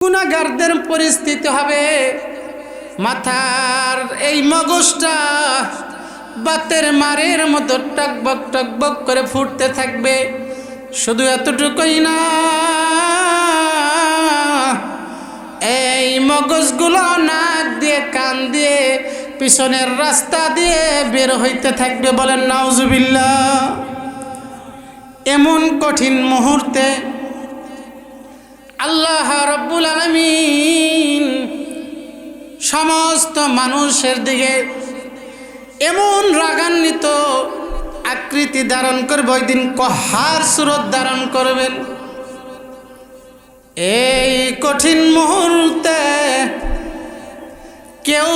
গুনাহগারদের পরিস্থিতি হবে মাথার এই মগজটা বাতের মারের মতো টকবক টকবক করে ফুটতে থাকবে। শুধু এতটুকুই না, এই মগজগুলো নাক দিয়ে কান দিয়ে পিছনের রাস্তা দিয়ে বের হইতে থাকবে। বলেন নাউজুবিল্লাহ। এমন কঠিন মুহূর্তে আল্লাহ রাব্বুল আলামিন সমস্ত মানুষের দিকে এমন রাগান্বিত আকৃতি ধারণ করবে, ওই দিন কহার সুরত ধারণ করবেন। এই কঠিন মুহূর্তে কেউ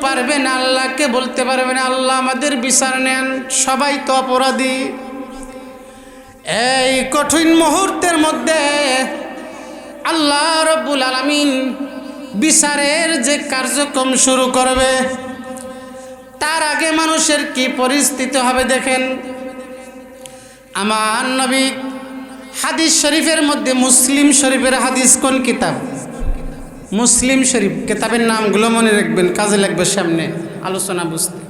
পারবে না, আল্লাহকে বলতে পারবে না আল্লাহ আমাদের বিচার নেন, সবাই তো অপরাধী। এই কঠিন মুহূর্তের মধ্যে আল্লাহ রাব্বুল আলামিন বিচারের যে কার্যক্রম শুরু করবে, তার আগে মানুষের কি পরিস্থিতি হবে দেখেন। আমার নবী হাদিস শরীফের মধ্যে, মুসলিম শরীফের হাদিস কোন কিতাব? মুসলিম শরীফ। কিতাবের নামগুলো মনে রাখবেন, কাজে লাগবে সামনে আলোচনা বুঝতে।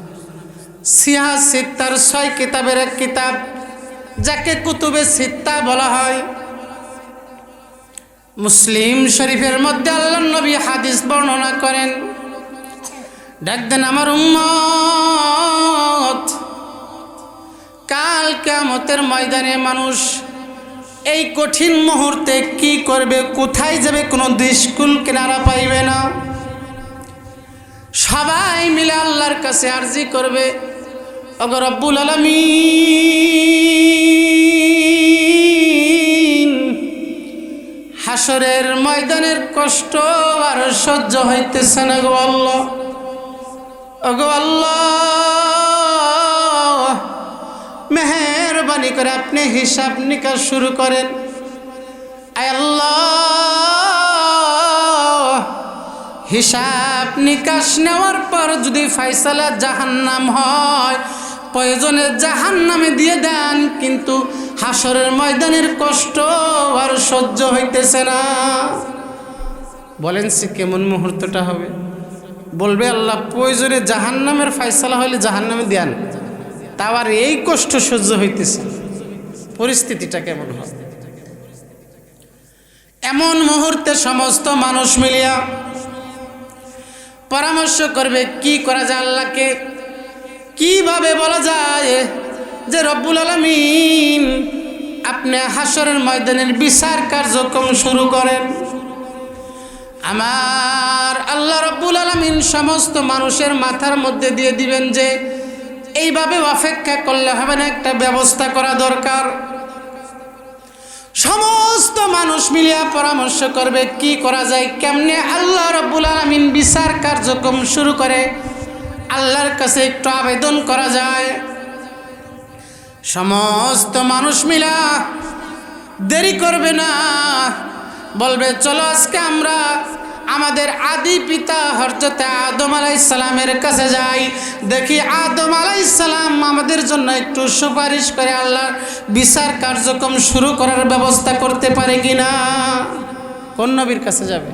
সিহা সিত্তার 6 কিতাবের এক কিতাব, যাকে কুতুবে সিত্তা বলা হয়। মুসলিম শরীফের মধ্যে আল্লাহর নবী হাদিস বর্ণনা করেন, ডাক দেন আমার উম্মত, কাল কিয়ামতের ময়দানে মানুষ এই কঠিন মুহূর্তে কি করবে, কোথায় যাবে, কোনো দিশকুল কিনারা পাইবে না। সবাই মিলে আল্লাহর কাছে আরজি করবে, ওগো রব্বুল আলামিন, হাসরের ময়দানের কষ্ট আর সহ্য হইতেছে না গো আল্লাহ। ওগো আল্লাহ, মেহেরবানি করে আপনি হিসাব নিকাশ শুরু করেন। আয় আল্লাহ, হিসাব নিকাশ নেওয়ার পর যদি ফয়সালা জাহান্নাম হয়, প্রয়োজনে জাহান্নামে দিয়ে দেন, কিন্তু হাসরের ময়দানের কষ্ট আর সহ্য হইতেছে না। বলেন সে কেমন মুহূর্তটা হবে? বলবে আল্লাহ প্রয়োজনে জাহান্নামের ফয়সালা হইলে জাহান্নামে দেন, তাও আর এই কষ্ট সহ্য হইতেছে। পরিস্থিতিটা কেমন হবে? এমন মুহূর্তে সমস্ত মানুষ মিলিয়া পরামর্শ করবে কি করা যায়, আল্লাহকে কিভাবে বলা যায় যে রব্বুল আলামিন আপনি হাসরের ময়দানের বিচার কার্যক্রম শুরু করেন। আমার আল্লাহ রব্বুল আলামিন সমস্ত মানুষের মাথার মধ্যে দিয়ে দিবেন যে এইভাবে অপেক্ষা করলে হবে না, একটা ব্যবস্থা করা দরকার। সমস্ত মানুষ মিলিয়া পরামর্শ করবে কি করা যায়, কেমনে আল্লাহ রব্বুল আলামিন বিচার কার্যক্রম শুরু করে আল্লাহর কাছে একটু আবেদন করা যায়। সমস্ত মানুষ মিলা দেরি করবে না, বলবে চলো আজকে আমরা আমাদের আদি পিতা হযরত আদম আলাইহিস সালামের কাছে যাই, দেখি আদম আলাইহিস সালাম আমাদের জন্য একটু সুপারিশ করে আল্লাহর বিচার কার্যক্রম শুরু করার ব্যবস্থা করতে পারে কিনা। কোন নবীর কাছে যাবে?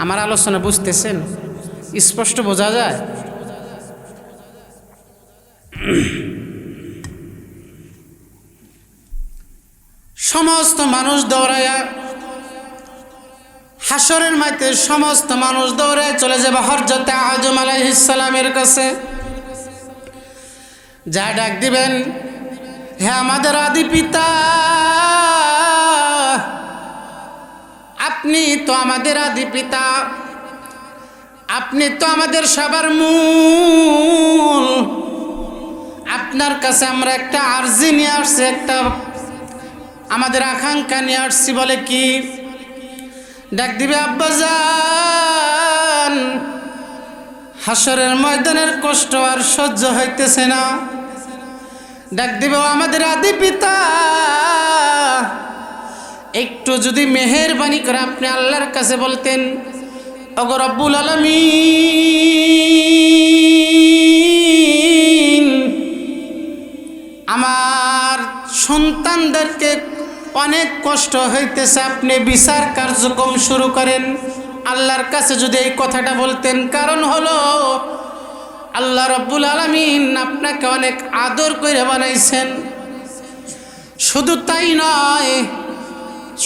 আমার আলোচনা বুঝতেছেন? স্পষ্ট বোঝা যায়? সমস্ত মানুষ দৌড়ায়া হাসরের মাঠে সমস্ত মানুষ দৌড়ে চলে যাবে হযরত আদম আলাইহিস সালামের কাছে। যা ডাক দিবেন, হে আমাদের আদি পিতা, আপনি তো আমাদের আদি পিতা, আপনি তো আমাদের সবার মূল। আপনার কাছে আমরা একটা আরজি নিয়ে আসছি, একটা আমাদের আকাঙ্ক্ষা নিয়ে আসছি। বলে কি? ডাক দিবে, আব্বাজান, হাসরের ময়দানের কষ্ট আর সহ্য হইতেছে না। ডাক দিবে, আমাদের আদি পিতা, একটু যদি মেহেরবানি করে আপনি আল্লাহর কাছে বলতেন, ওগো রব্বুল আলামিন, আমার সন্তানদেরকে অনেক কষ্ট হইতেছে, আপনি বিচার কার্যক্রম শুরু করেন। আল্লাহর কাছে যদি এই কথাটা বলতেন, কারণ হলো আল্লাহ রাব্বুল আলামিন আপনাকে অনেক আদর করে বানাইছেন। শুধু তাই নয়,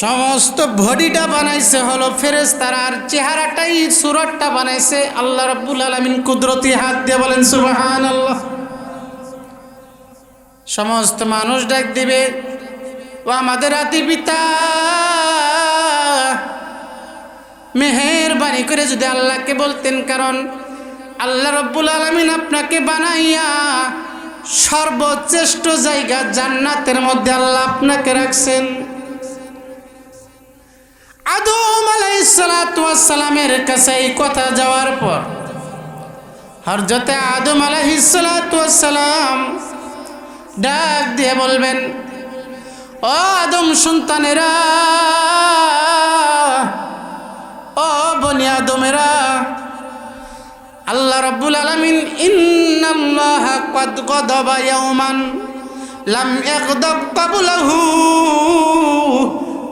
সমস্ত বডিটা বানাইছে হলো ফেরেশতারা, আর চেহারাটাই সুরতটা বানাইছে আল্লাহ রাব্বুল আলামিন কুদরতি হাত দিয়ে। বলেন সুবহানাল্লাহ। সমস্ত মানুষ ডাক দিবে, ও আমাদের আদি পিতা, মেহেরবানি করে যদি আল্লাহকে বলতেন, কারণ আল্লাহ রাব্বুল আলামিন আপনাকে বানাইয়া সর্বশ্রেষ্ঠ জায়গা জান্নাতের মধ্যে আল্লাহ আপনাকে রাখছেন। আদম আলাইহিস সালাতু ওয়াস সালামের কাছে এই কথা যাওয়ার পর হযরতে আদম আলাইহিস সালাতু ওয়াস সালাম ডাক দিয়ে বলবেন, ও আদম সন্তানেরা, ও বনি আদমেরা, আল্লাহ রাব্বুল আলামিন ইন্নাল্লাহা ক্বাদ গাদাবা ইয়াওমান লাম ইয়াগদাব ক্বাবলাহু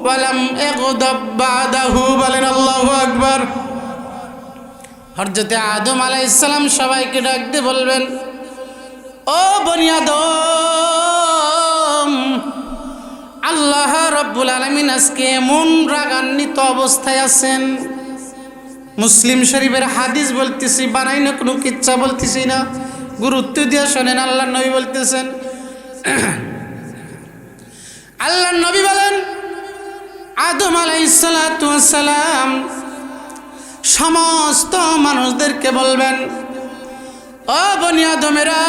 ওয়া লাম ইয়াগদাব বাদাহু। বলেন আল্লাহু আকবার। হযরতে আদম আলাইহিস সালাম সবাইকে ডাক দিয়ে বলবেন, ও বনি আদম, আল্লাহ রাব্বুল আলামিন আজকে এমন রাগান্বিত অবস্থায় আছেন। মুসলিম শরীফের হাদিস বলতেছি, বানাই না কোনো কিচ্ছা বলতেছি না, গুরুত্ব দিয়ে শোনেন। আল্লাহর নবী বলতেছেন, আল্লাহর নবী বলেন, আদম আলাইহিস সালাতু ওয়াস সালাম সমস্ত মানুষদেরকে বলবেন, ও বনি আদমেরা,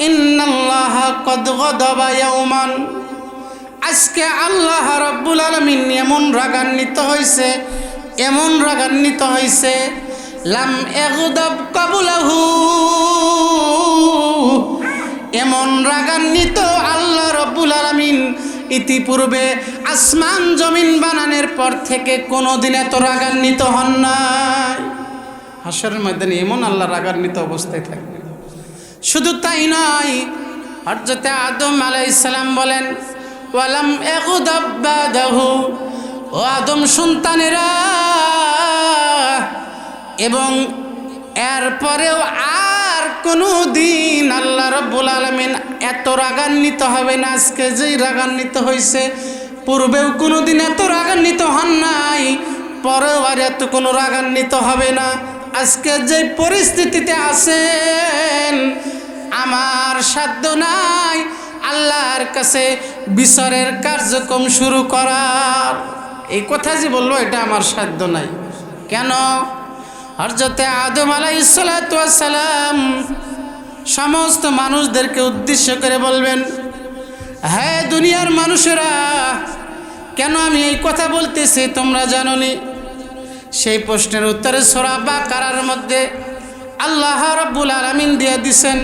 ইন্নাল্লাহা ক্বাদ গাদাবা ইয়াওমান, আজকে আল্লাহ রাব্বুল আলামিন এমন রাগান্বিত হয়েছে, এমন রাগান্বিত হয়েছে, লাম ইয়াগদাব ক্বাবলাহু, এমন রাগান্বিত আল্লাহ রাব্বুল আলামিন ইতিপূর্বে আসমান জমিন বানানোর পর থেকে কোনোদিন এত রাগান্বিত হন নাই। হাসরের ময়দানে এমন আল্লাহ রাগান্বিত অবস্থায় থাকবে। শুধু তাই নয়, হযরতে আদম আলাইহিস সালাম বলেন, ওয়ালাম ইয়াগদাব বাদাহু, ও আদম সন্তানেরা, এবং এরপরেও আর কোনো দিন আল্লাহ রাব্বুল আলামিন এত রাগান্বিত হবে না। আজকে যেই রাগান্বিত হয়েছে, পূর্বেও কোনো দিন এত রাগান্বিত হন নাই, পরেও আর এত কোনো রাগান্বিত হবে না। আজকে যে পরিস্থিতিতে আছেন, আমার সাধ্য নাই আল্লাহর কাছে বিচারের কার্যক্রম শুরু করার। এই কথা যে বললো, এটা আমার সাধ্য নাই। কেন? হযরতে আদম আলাইহিস সালাতু ওয়াস সালাম সমস্ত মানুষদেরকে উদ্দেশ্য করে বলবেন, হ্যাঁ দুনিয়ার মানুষেরা, কেন আমি এই কথা বলতেছি তোমরা জানোনি? সেই প্রশ্নের উত্তরে সূরা বাকারার মধ্যে আল্লাহ রাব্বুল আলামিন দিয়ে দিয়েছেন।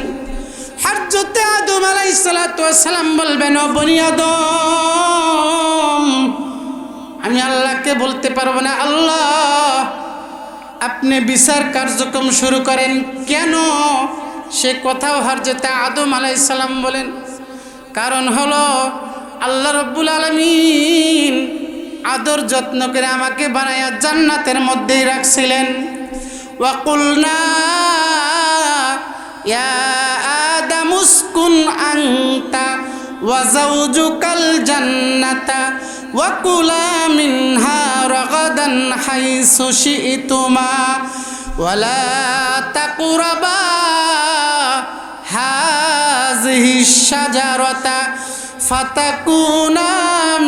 হযরতে আদম আলাইহিস সালাতু ওয়াস সালাম বলবেন, ও বনি আদম, আমি আল্লাহকে বলতে পারবো না, আল্লাহ আপনি বিচার কার্যক্রম শুরু করেন। কেন? সে কথাও হযরতে আদম আলাইহিস সালাম বলেন, কারণ হলো আল্লাহ রাব্বুল আলামিন আদর যত্ন করে আমাকে বানায়া জান্নাতের মধ্যেই রাখছিলেন। ওয়া কুলনা ইয়া আদাম উসকুন আনতা ওয়া যাওজুকাল জান্নাতা ওয়া কুলা মিনহা রাগাদান হাইসু শি'তুমা ওয়া লা তাকরাবা হাযিহিশ শাজারাতা ফাতাকুনা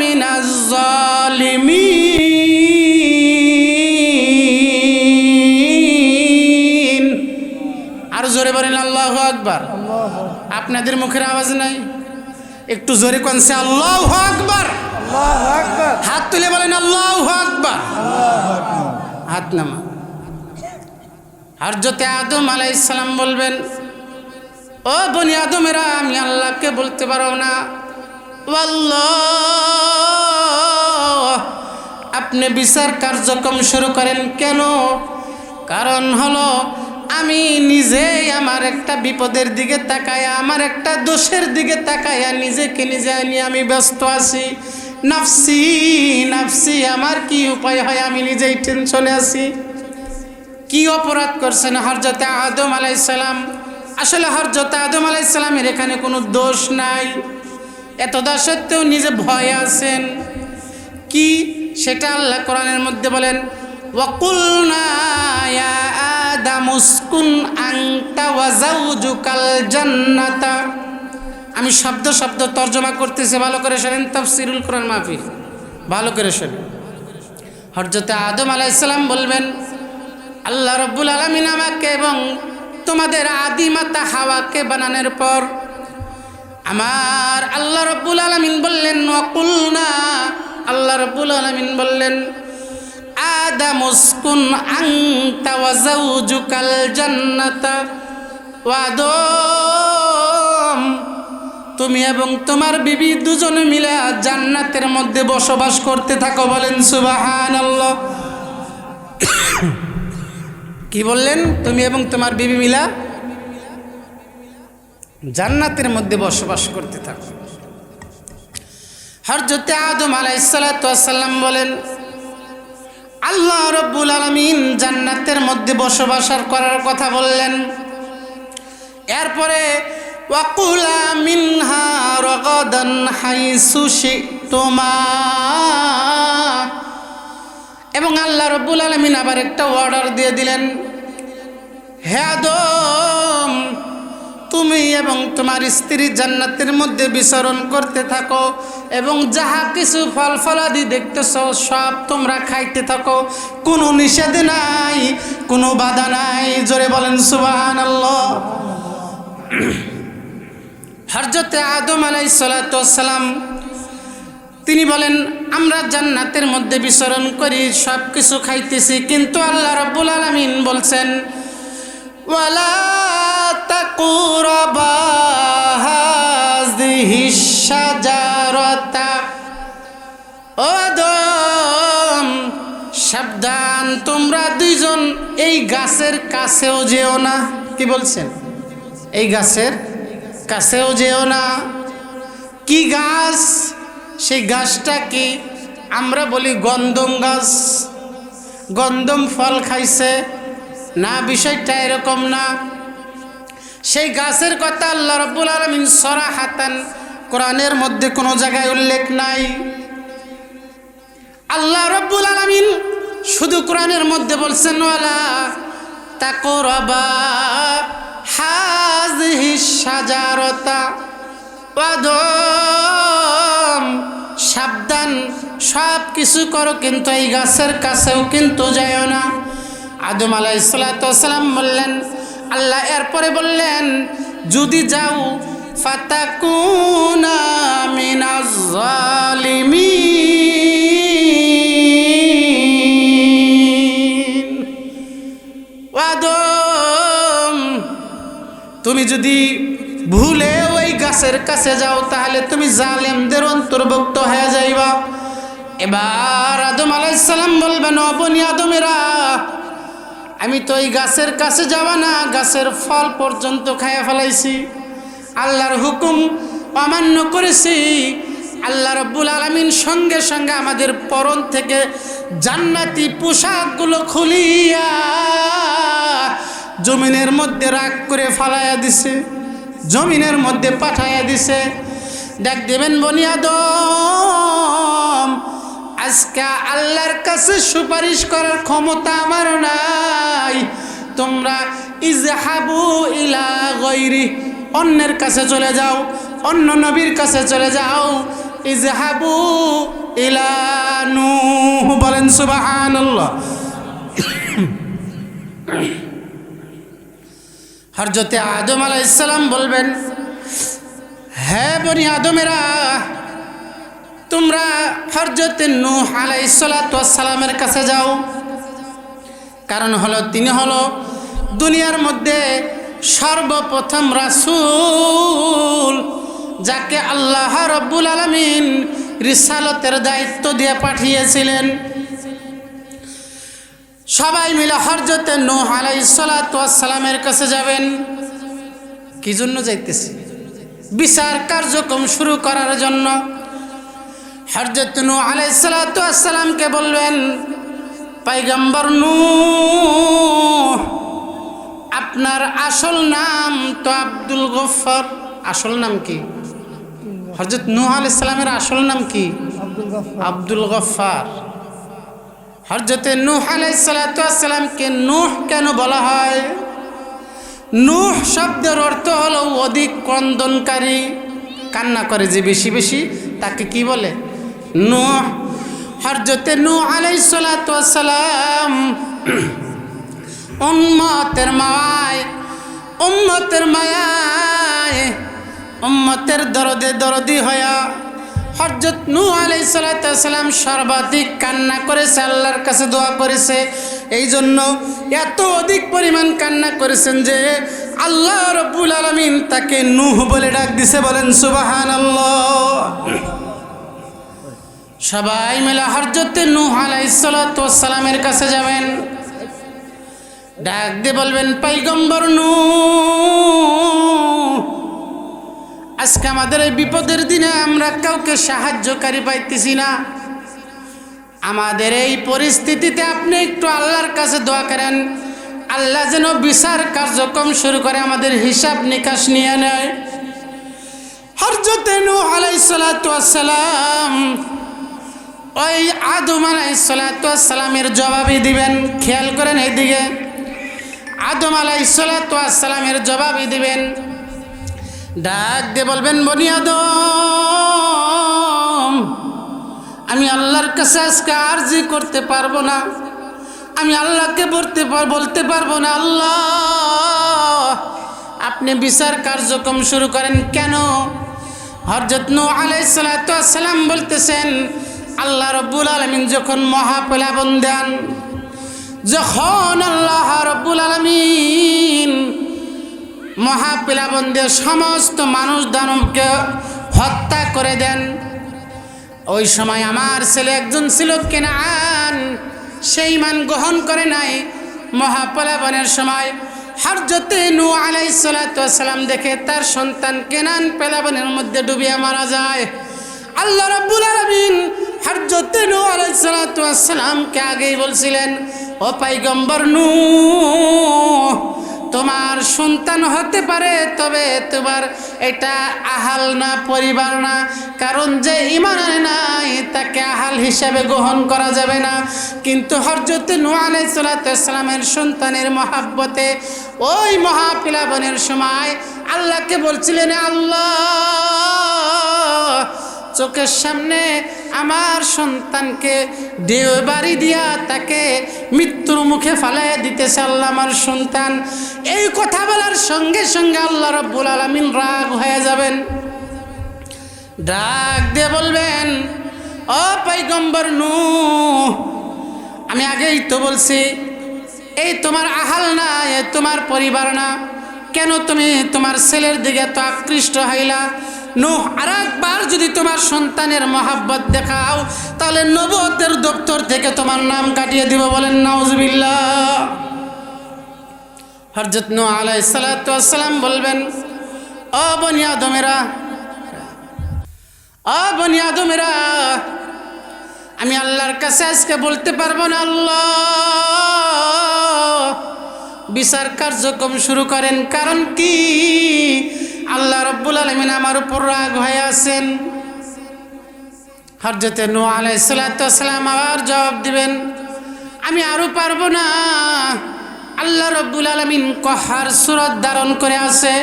মিনাজ জালিমিন। আর জোরে বলেন আল্লাহু আকবার। আপনাদের মুখের আওয়াজ নাই, একটু জোরে কোনছে আল্লাহু আকবার। আল্লাহু আকবার। হাত তুলে বলেন আল্লাহু আকবার। আল্লাহু আকবার। হাত নামা। হযরতে আদম আলাইহিস সালাম বলবেন, ও বনি আদমেরা, আমি আল্লাহকে বলতে পারো না। আল্লাহ আপনি বিচার কার্যক্রম শুরু করেন কেন? কারণ হলো আমি নিজেই আমার একটা বিপদের দিকে তাকায়া, আমার একটা দোষের দিকে তাকায়া নিজেকে নিজে নিয়ে আমি ব্যস্ত আছি। নাফসি নাফসি, আমার কি উপায় হয়, আমি নিজেই টেনশনে আছি। কি অপরাধ করছেন হযরতে আদম আলাইহিস সালাম? আসলে হযরতে আদম আলাইহিস সালামের এখানে কোনো দোষ নাই, এতটা সত্ত্বেও নিজে ভয়ে আছেন। কি সেটা আল্লাহ কোরআনের মধ্যে বলেন, ওয়াকুলনা ইয়া আদামু উসকুন আনতা ওয়া যাওজুকাল জান্নাতা। আমি শব্দ শব্দ তর্জমা করতেছি, ভালো করে শোনেন। তাফসীরুল কোরআন মাহফিল, ভালো করে শোনেন। হযরতে আদম আলাইহিস সালাম বলবেন, আল্লাহ রাব্বুল আলামিন আমাকে এবং তোমাদের আদি মাতা হাওয়াকে বানানোর পর আমার আল্লাহ রাব্বুল আলামিন বললেন, ওয়াকুলনা, আল্লাহ রাব্বুল আলামিন বললেন, আদাম উসকুন আনতা ওয়া যাওজুকাল জান্নাতা। ওয়া আদম, তুমি এবং তোমার বিবি দুজনে মিলে জান্নাতের মধ্যে বসবাস করতে থাকো। বলেন সুবহানাল্লাহ। কি বললেন? তুমি এবং তোমার বিবি মিলা জান্নাতের মধ্যে বসবাস করতে থাকো। হযরতে আদম আলাইহিস সালাতু ওয়াস সালাম বলেন, আল্লাহ রাব্বুল আলামিন জান্নাতের মধ্যে বসবাস করার কথা বললেন। এরপরে ওয়াকুলা মিনহা রাগাদান হাইসু শিতুমা, এবং আল্লাহ রাব্বুল আলামিন আবার একটা অর্ডার দিয়ে দিলেন, হে আদম, তুমি এবং তোমার স্ত্রী জান্নাতের মধ্যে বিচরণ করতে থাকো এবং যাহা কিছু ফল ফলাদি দেখতেছ সব তোমরা খাইতে থাকো, কোনো নিষেধ নাই, কোনো বাধা নাই। জোরে বলেন সুবহানাল্লাহ। হযরতে আদম আলাইহিস সালাতু ওয়াস সালাম তিনি বলেন, আমরা জান্নাতের মধ্যে বিচরণ করি, সব কিছু খাইতেছি, কিন্তু আল্লাহ রাব্বুল আলামিন বলছেন, ওয়ালা তাকুরাবা হাযিহিশ শাজারাতা। ও আদম, সাবধান, তোমরা দুইজন এই গাছের কাছেও যেও না। কি বলছেন? এই গাছের কাছেও যেও না। কি গাছ? সেই গাছটা কি? আমরা বলি গন্ধম গাছ। গন্ধম ফল খাইছে না, বিষয়টা এরকম না। সেই গাছের কথা আল্লাহ রাব্বুল আলামিন সরাহাতান কোরআনের মধ্যে কোনো জায়গায় উল্লেখ নাই। আল্লাহ রাব্বুল আলামিন শুধু কোরআনের মধ্যে বলছেন, ওয়ালা তাকুরাবা হাযিহিশ শাজারাতা। আদম, সাবধান, সব কিছু করো কিন্তু এই গাছের কাছেও কিন্তু যাইও না। আদম আলাইহিস সালাতু ওয়াস সালাম বললেন, আল্লাহ এরপরে বললেন, যদি যাও ফাতাকুনা মিনাজ জালিমিন। আদম, তুমি যদি ভুলে ওই গাছের কাছে যাও তাহলে তুমি জালেমদের অন্তর্ভুক্ত হয়ে যাইবা। এবার আদম আলাইহিস সালাম বলবেন, ও বনি আদমেরা, আমি তো এই গাছের কাছে যাওয়া না, গাছের ফল পর্যন্ত খাইয়া ফেলাইছি, আল্লাহর হুকুম অমান্য করেছি। আল্লাহ রাব্বুল আলামিন সঙ্গে সঙ্গে আমাদের পরন থেকে জান্নাতি পোশাকগুলো খুলিয়া জমিনের মধ্যে রাগ করে ফালাইয়া দিছে, জমিনের মধ্যে পাঠাইয়া দিছে। দেখ দেবেন বনি আদম, আজকে আল্লাহর কাছে সুপারিশ করার ক্ষমতা আমার নাই। তোমরা ইজহাবু ইলা গায়রি, অন্যের কাছে চলে যাও, অন্য নবীর কাছে চলে যাও। ইজহাবু ইলা নূহ। বলেন সুবহানাল্লাহ। হযরতে আদম আলাইহিস সালাম বলবেন, হে বনি আদমেরা, তোমরা হযরতে নূহ আলাইহিস সালাতু ওয়াস সালামের কাছে যাও। কারণ হলো তিনি হলো দুনিয়ার মধ্যে সর্বপ্রথম রাসূল, যাকে আল্লাহ রাব্বুল আলামিন রিসালাতের দায়িত্ব দিয়ে পাঠিয়েছিলেন। সবাই মিলে হযরত নূহ আলাইহিস সালাতু ওয়াস সালামের কাছে যাবেন। কি জন্য যাইতেছি? বিচার কার্যক্রম শুরু করার জন্য। হযরত নূহ আলাইহিস সালাতু ওয়াস সালামকে বলবেন, পয়গম্বর নূহ, আপনার আসল নাম তো আব্দুল গফফার। আসল নাম কি? হযরত নূহ আলাইহিস সালামের আসল নাম কি? আব্দুল গফফার। হযরত নূহ আলাইহিস সালাতু ওয়াস সালামকে নূহ কেন বলা হয়? নূহ শব্দের অর্থ হলো অধিক ক্রন্দনকারী, কান্না করে যে বেশি বেশি, তাকে কি বলে? নূহ। হযরত নূহ আলাইহিস সালাতু ওয়াস সালাম উম্মতের মায়ায় দরদে দরদি হয়া হযরত নূহ আলাইহিস সালাতু ওয়াস সালাম সর্বাধিক কান্না করেছে, আল্লাহর কাছে দোয়া করেছে। এই জন্য এত অধিক পরিমাণ কান্না করেছেন যে আল্লাহ রাব্বুল আলামিন তাকে নূহ বলে ডাক দিছে। বলেন সুবহানাল্লাহ। সবাই মিলে হযরত নূহ আলাইহিস সালাতু ওয়াস সালামের কাছে যাবেন, ডাক দিয়ে বলবেন, পয়গম্বর নূহ, আজকে আমাদের এই বিপদের দিনে আমরা কাউকে সাহায্যকারী পাইতেছি না। আমাদের এই পরিস্থিতিতে আপনি একটু আল্লাহর কাছে দোয়া করেন, আল্লাহ যেন বিচার কার্যক্রম শুরু করে, আমাদের হিসাব নিকাশ নিয়ে নেয়। হযরত নূহ আলাইহিস সালাতু ওয়াস সালাম ওই আদম আলাইহিস সালাতু ওয়াস সালামের জবাবই দিবেন। খেয়াল করেন এইদিকে, আদম আলাইহিস সালাতু ওয়াস সালামের জবাবই দিবেন। ডাক দিয়ে বলবেন, বনি আদম, আমি আল্লাহর কাছে আজকে আরজি করতে পারবো না, আমি আল্লাহকে বলতে পারবো না, আল্লাহ আপনি বিচার কার্যক্রম শুরু করেন। কেন? হযরত নূহ আলাইহিস সালাতু ওয়াস সালাম বলতেছেন, আল্লাহ রাব্বুল আলামিন যখন মহাপ্লাবন দেন, যখন আল্লাহ রাব্বুল আলামিন মহাপ্লাবন দিয়ে সমস্ত মানুষ দানবকে হত্যা করে দেন, ওই সময় আমার ছেলে একজন ছিল কেনান, সেই ঈমান গ্রহণ করে নাই। মহাপ্লাবনের সময় হযরত নূহ আলাইহিস সালাতু ওয়াস সালাম দেখে তার সন্তান কেনান প্লাবনের মধ্যে ডুবিয়ে মারা যায়। আল্লাহ রাব্বুল আলামিন হযরত নূহ আলাইহিস সালাতু ওয়াস সালামকে আগেই বলছিলেন, ও পয়গম্বর নূহ, তোমার সন্তান হতে পারে, তবে তোমার এটা আহাল না, পরিবার না, কারণ যে ঈমান আনে নাই তাকে আহাল হিসাবে গ্রহণ করা যাবে না। কিন্তু হযরত নূহ আলাইহিস সালাতু ওয়াস সালামের সন্তানের মহাব্বতে ওই মহাপ্লাবনের সময় আল্লাহকে বলছিলেন, আল্লাহ চোখের সামনে আমার সন্তানকে ঢেউ বাড়ি দিয়া তাকে মৃত্যুর মুখে ফালাইয়া দিতেছে, আল্লাহ আমার সন্তান। এই কথা বলার সঙ্গে সঙ্গে আল্লাহ রাব্বুল আলামিন রাগ হয়ে যাবেন, ডাক দিয়ে বলবেন, ও পয়গম্বর নূহ, আমি আগেই তো বলছি এই তোমার আহাল না, এ তোমার পরিবার না, কেন তুমি তোমার ছেলের দিকে তো আকৃষ্ট হইলা? নূহ, আরেকবার যদি তোমার সন্তানের মহাব্বত দেখাও তাহলে নবুয়তের দপ্তর থেকে তোমার নাম কাটিয়ে দিব। বলেন নাউজুবিল্লাহ। হযরত নূহ আলাইহিস সালাতু ওয়াস সালাম বলবেন, ও বনি আদমেরা, আমি আল্লাহর কাছে আজকে বলতে পারবো না, আল্লাহ বিচার কার্যক্রম শুরু করেন। কারণ কি? আল্লাহ রাব্বুল আলামিন আমার উপর রাগ হয়ে আছেন। হযরত নূহ আলাইহিস সালাতু ওয়াস সালাম আবার জবাব দিবেন, আমি আরো পারবো না। আল্লাহ রাব্বুল আলামিন কহার সূরত ধারণ করে আছে,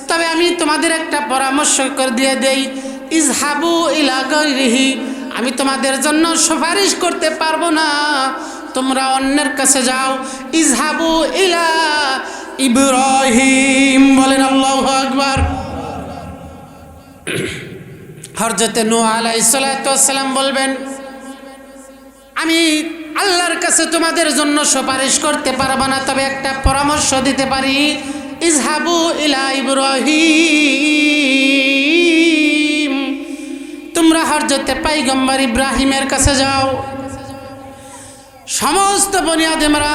তবে আমি তোমাদের একটা পরামর্শ করে দিয়ে দেই, ইজহাবু ইলা গায়রিহি, আমি তোমাদের জন্য সুপারিশ করতে পারবো না, তোমরা অন্যের কাছে যাও। ইজহাবু ইলা ইব্রাহিম। বলেন আল্লাহু আকবার। হযরত নূহ আলাইহিস সালাতু ওয়াস সালাম বলবেন, আমি আল্লাহর কাছে তোমাদের জন্য সুপারিশ করতে পারবো না, তবে একটা পরামর্শ দিতে পারি, ইজহাবু ইলা ইব্রাহিম, তোমরা হযরত পয়গম্বর ইব্রাহিমের কাছে যাও। সমস্ত বনি আদমরা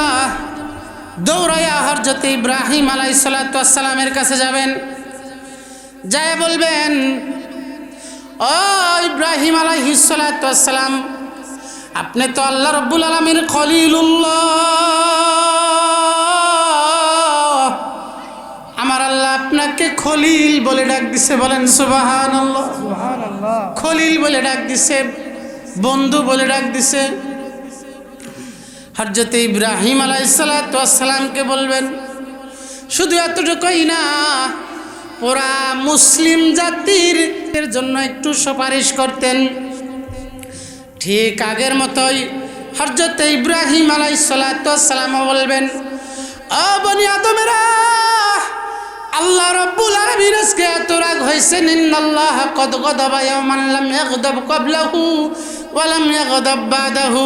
দৌড়াইয়া হযরত ইব্রাহিম আলাইহিস সালাতু ওয়াস সালামের কাছে যাবেন, যায় বলবেন, ও ইব্রাহিম আলাইহিস সালাতু ওয়াস সালাম, আপনি তো আল্লাহ রাব্বুল আলামিন খলিলুল্লাহ, আমার আল্লাহ আপনাকে খলিল বলে ডাক দিছে। বলেন সুবহানাল্লাহ। সুবহানাল্লাহ। খলিল বলে ডাক দিছে, বন্ধু বলে ডাক দিছে। হযরত ইব্রাহিম আলাইহিস সালাতু ওয়াস সালামকে বলবেন, শুধু এতটুকুই না, পুরা মুসলিম জাতির জন্য একটু সুপারিশ করতেন। ঠিক আগের মতোই হযরত ইব্রাহিম আলাইহিস সালাতু ওয়াস সালাম বলবেন, ও বনি আদমেরা, আল্লাহ রাব্বুল আলামিন আজকে এত রাগ হয়েছেন, ইন্নাল্লাহ ক্বাদ গাদাবা ইয়াওমান লাম ইয়াগদাব ক্বাবলাহু ওয়া লাম ইয়াগদাব বাদাহু।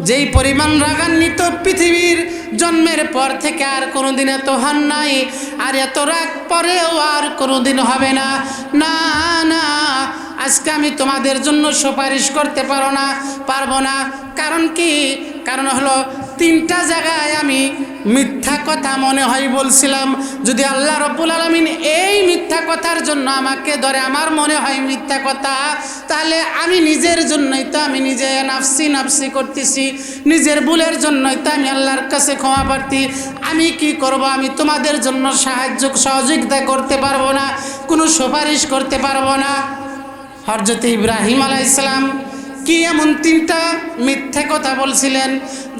যেই পরিমাণ রাগান্বিত পৃথিবীর জন্মের পর থেকে আর কোনোদিন এত হন নাই, আর এত রাগ পরেও আর কোনোদিন হবে না। না না, আজকে আমি তোমাদের জন্য সুপারিশ করতে পারবো না। কারণ কি? কারণ হলো তিনটা জায়গায় আমি মিথ্যা কথা মনে হয় বলছিলাম। যদি আল্লাহ রাব্বুল আলামিন এই মিথ্যা কথার জন্য আমাকে ধরে, আমার মনে হয় মিথ্যা কথা, তাহলে আমি নিজের জন্যই তো আমি নিজে নাফসি করতেছি, নিজের ভুলের জন্যই তো আমি আল্লাহর কাছে ক্ষমা প্রার্থী। আমি কি করব? আমি তোমাদের জন্য সহযোগিতা করতে পারবো না, কোনো সুপারিশ করতে পারবো না। হযরত ইব্রাহিম আলাইহিস সালাম কি এমন তিনটা মিথ্যা কথা বলছিলেন,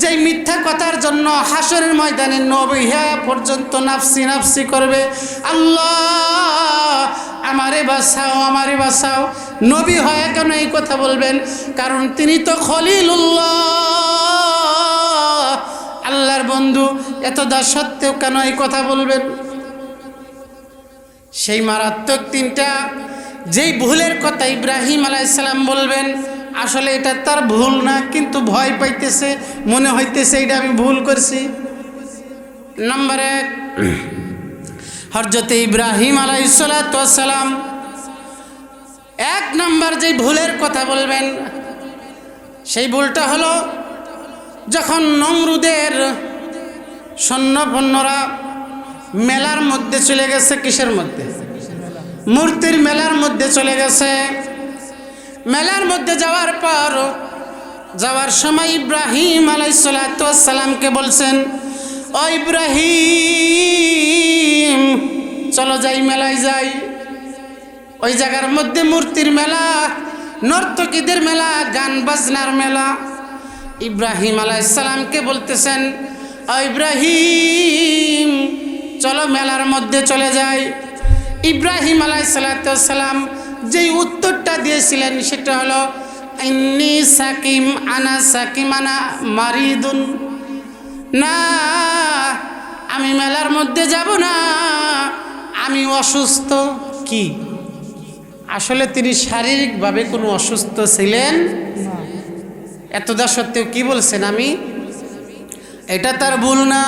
যেই মিথ্যা কথার জন্য হাসরের ময়দানে নবী হওয়া পর্যন্ত নাফসি করবে, আল্লাহ আমারে বাঁচাও, আমারে বাঁচাও। নবী হয়ে কেন এই কথা বলবেন? কারণ তিনি তো খলিলুল্লাহ, আল্লাহর বন্ধু। এতদা সত্ত্বেও কেন এই কথা বলবেন? সেই মারাত্মক তিনটা যেই ভুলের কথা ইব্রাহিম আলাইহিস সালাম বলবেন, আসলে এটা তার ভুল না, কিন্তু ভয় পাইতেছে, মনে হইতেছে এটা আমি ভুল করছি। নাম্বার 1, হযরত ইব্রাহিম আলাইহিস সালাতু ওয়াস সালাম 1 নাম্বার যেই ভুলের কথা বলবেন, সেই ভুলটা হলো যখন নমরুদের সৈন্যরা মেলার মধ্যে চলে গেছে। কিসের মধ্যে? মূর্তির মেলার মধ্যে চলে গেছে। মেলার মধ্যে যাওয়ার সময় ইব্রাহিম আলাইহিস সালাতু ওয়াস সালামকে বলছেন, ও ইব্রাহিম, চলো যাই, মেলায় যাই। ওই জায়গার মধ্যে মূর্তির মেলা, নর্তকীদের মেলা, গান বাজনার মেলা। ইব্রাহিম আলাইহিস সালামকে বলতেছেন, ও ইব্রাহিম, চলো মেলার মধ্যে চলে যাই। ইব্রাহিম আলাইহিস সালাতু ওয়াস সালাম যেই উত্তরটা দিয়েছিলেন সেটা হলো, ইন্নী সাকিম, আনা সাকিম, আনা মারিদুন। না, আমি মেলার মধ্যে যাব না, আমি অসুস্থ। কি? আসলে তিনি শারীরিকভাবে কোনো অসুস্থ ছিলেন না। এতদা সত্ত্বেও কি বলছেন আমি? এটা তার ভুল না,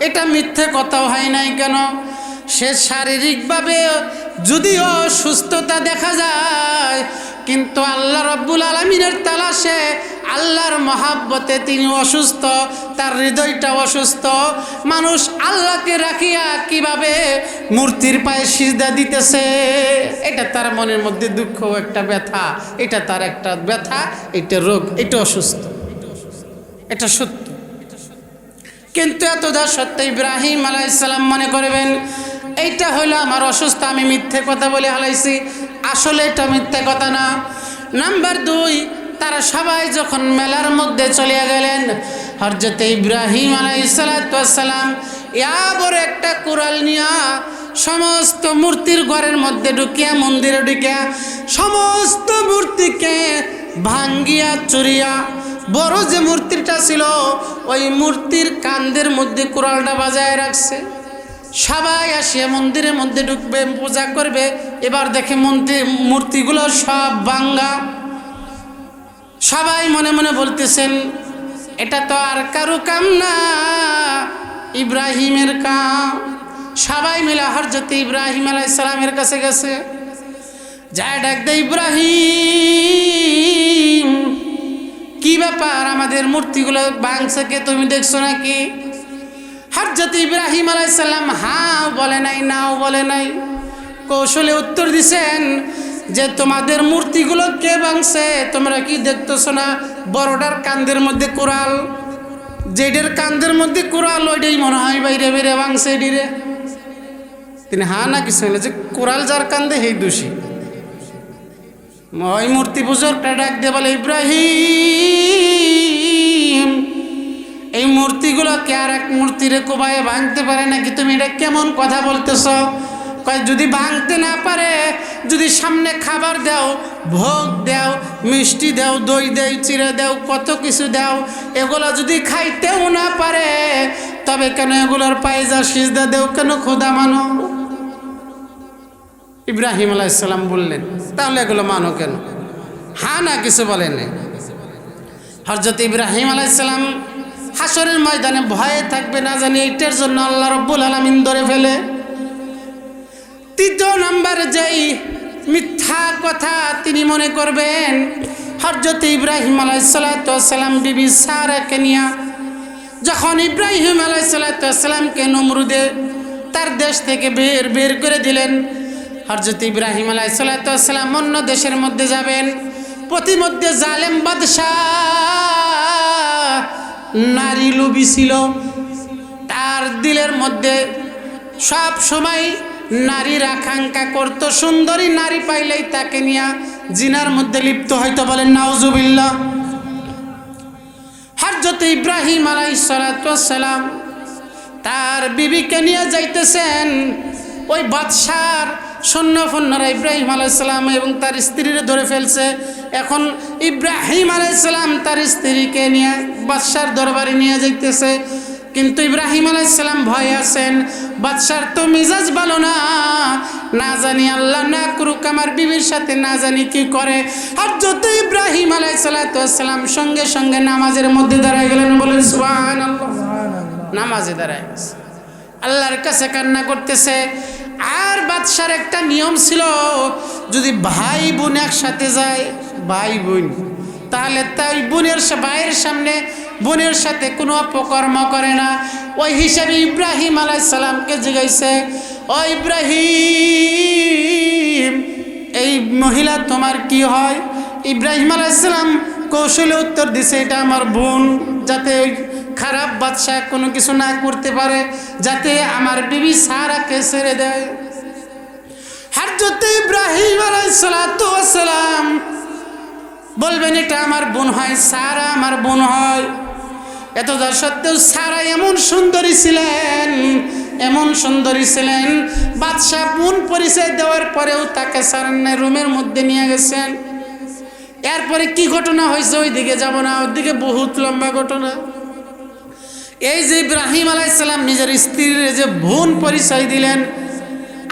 এটা মিথ্যে কথাও হয় নাই। কেন? সে শারীরিকভাবে যদিও সুস্থতা দেখা যায়, কিন্তু আল্লাহ রাব্বুল আলামিনের তালাশে, আল্লাহর মহাব্বতে তিনি অসুস্থ, তার হৃদয়টা অসুস্থ। মানুষ আল্লাহকে রাখিয়া কিভাবে মূর্তির পায়ে সিজদা দিতেছে, এটা তার মনের মধ্যে দুঃখ, একটা ব্যথা, এটা তার একটা ব্যথা, এটা রোগ, এটা অসুস্থ, এটা সত্য। কিন্তু এতদা সত্য ইব্রাহিম আলাইহিস সালাম মনে করবেন এইটা হইলো আমার অসুস্থ, আমি মিথ্যে কথা বলে হালাইছি। আসলে এটা মিথ্যে কথা না। নাম্বার 2, তারা সবাই যখন মেলার মধ্যে চলে গেলেন, হযরত ইব্রাহিম আলাইহিস সালাতু ওয়াস সালাম বড় একটা কুড়াল নিয়া সমস্ত মূর্তির ঘরের মধ্যে ঢুকিয়া, মন্দিরে ঢুকিয়া সমস্ত মূর্তিকে ভাঙ্গিয়া চুরিয়া, বড় যে মূর্তিটা ছিল ওই মূর্তির কান্দের মধ্যে কুড়ালটা বাজায় রাখছে। সবাই আসিয়া মন্দিরের মধ্যে ঢুকবে, পূজা করবে। এবার দেখে মূর্তিগুলো সব ভাঙ্গা। সবাই মনে মনে বলতেছেন, এটা তো আর কারো কাম না, ইব্রাহিমের কাম। সবাই মিলে হযরত ইব্রাহিম আলাইহিস সালামের কাছে গেছে, যায় ডাক দে, ইব্রাহিম কি ব্যাপার, আমাদের মূর্তিগুলো ভাঙছে কে, তুমি দেখছো নাকি? হযরত ইব্রাহিম আলাইহিস সালাম হাও বলে নাই, নাও বলে নাই, কৌশলে উত্তর দিছেন যে তোমাদের মূর্তিগুলো কে ভাঙছে তোমরা কি দেখতেছো না? বড়টার কান্দের মধ্যে কোরাল, যেটার কান্দের মধ্যে কোরাল ওইটাই মনে হয় বাইরে বেরে ভাঙছে এডিরে। তিনি হা না কিছু হইলে যে কোরাল যার কান্দে সেই দোষী। ওই মূর্তি পূজকটা ডাক দিয়ে বলে, ইব্রাহিম এই মূর্তিগুলোকে আর এক মূর্তিরে কোবায়ে ভাঙতে পারে নাকি? তুমি এটা কেমন কথা বলতেছ? কয় যদি ভাঙতে না পারে, যদি সামনে খাবার দাও, ভোগ দাও, মিষ্টি দাও, দই দাও, চিড়ে দাও, কত কিছু দাও, এগুলো যদি খাইতেও না পারে তবে কেন এগুলোর পায়জা সিজদা দেও কেন, খোদা মানো? ইব্রাহিম আলাইহিস সালাম বললেন তাহলে এগুলো মানো কেন? হ্যাঁ না কিছু বলেন। হযরত ইব্রাহিম আলাইহিস সালাম হাসরের ময়দানে ভয়ে থাকবে না জানি, এইটার জন্য আল্লাহ রাব্বুল আলামিন ধরে ফেলে। তৃতীয় নাম্বার যেই মিথ্যা কথা তিনি মনে করবেন, হযরত ইব্রাহিম আলাইহিস সালাম বিবি সারাকে নিয়া যখন ইব্রাহিম আলাইহিস সালামকে নমরুদে তার দেশ থেকে বের করে দিলেন, হযরত ইব্রাহিম আলাইহিস সালাম অন্য দেশের মধ্যে যাবেন, প্রতিমধ্যে জালেম বাদশাহ নারী লোভী ছিল, তার দিলের মধ্যে সব সময় নারীর আকাঙ্ক্ষা করত, সুন্দরী নারী পাইলেই তাকে নিয়ে জিনার মধ্যে লিপ্ত হয়তো, বলেন নাউজুবিল্লাহ। হযরত ইব্রাহিম আলাইহিস সালাম তার বিবিকে নিয়ে যাইতেছেন, ওই বাদশার সৈন্যফন্যরা ইব্রাহিম আলাইহিস সালাম এবং তার স্ত্রীরে ধরে ফেলছে। এখন ইব্রাহিম আলাইহিস সালাম তার স্ত্রীকে নিয়ে বাদশার দরবারে নিয়ে যাইতেছে, কিন্তু ইব্রাহিম আলাইহিস সালাম ভয়ে আছেন, বাদশার তো মিজাজ ভালো না, না জানি আল্লাহ না করুক আমার বিবির সাথে না জানি কি করে। হযরত ইব্রাহিম আলাইহিস সালাম সঙ্গে সঙ্গে নামাজের মধ্যে দাঁড়ায় গেলেন, বলেন সুবহানাল্লাহ। নামাজে দাঁড়ায় গেছে, আল্লাহর কাছে কান্না করতেছে। আর বাদশার একটা নিয়ম ছিল, যদি ভাই বোন একসাথে যায়, ভাই বোন, তাহলে তাই ভাইয়ের সামনে বোনের সাথে কোনো অপকর্ম করে না। ওই হিসাবে ইব্রাহিম আলাইহিস সালামকে জিজ্ঞাসা, ও ইব্রাহিম এই মহিলা তোমার কি হয়? ইব্রাহিম আলাইহিস সালাম কৌশলে উত্তর দিছে, এটা আমার বোন, যাতে ওই খারাপ বাদশা কোনো কিছু না করতে পারে, যাতে আমার বিবি সারাকে ছেড়ে দেয়। হযরত ইব্রাহিম আলাইহিস সালাম বলবেন এটা আমার বোন হয়, সারা আমার বোন হয়। এত যা সত্ত্বেও সারা এমন সুন্দরী ছিলেন, এমন সুন্দরী ছিলেন, বাদশা বোন পরিচয় দেওয়ার পরেও তাকে সারান্না রুমের মধ্যে নিয়ে গেছেন। এরপরে কি ঘটনা হয়েছে ওই দিকে যাব না, ওইদিকে বহুত লম্বা ঘটনা। এই যে ইব্রাহিম আলাইহিস সালাম নিজের স্ত্রীর যে বোন পরিচয় দিলেন,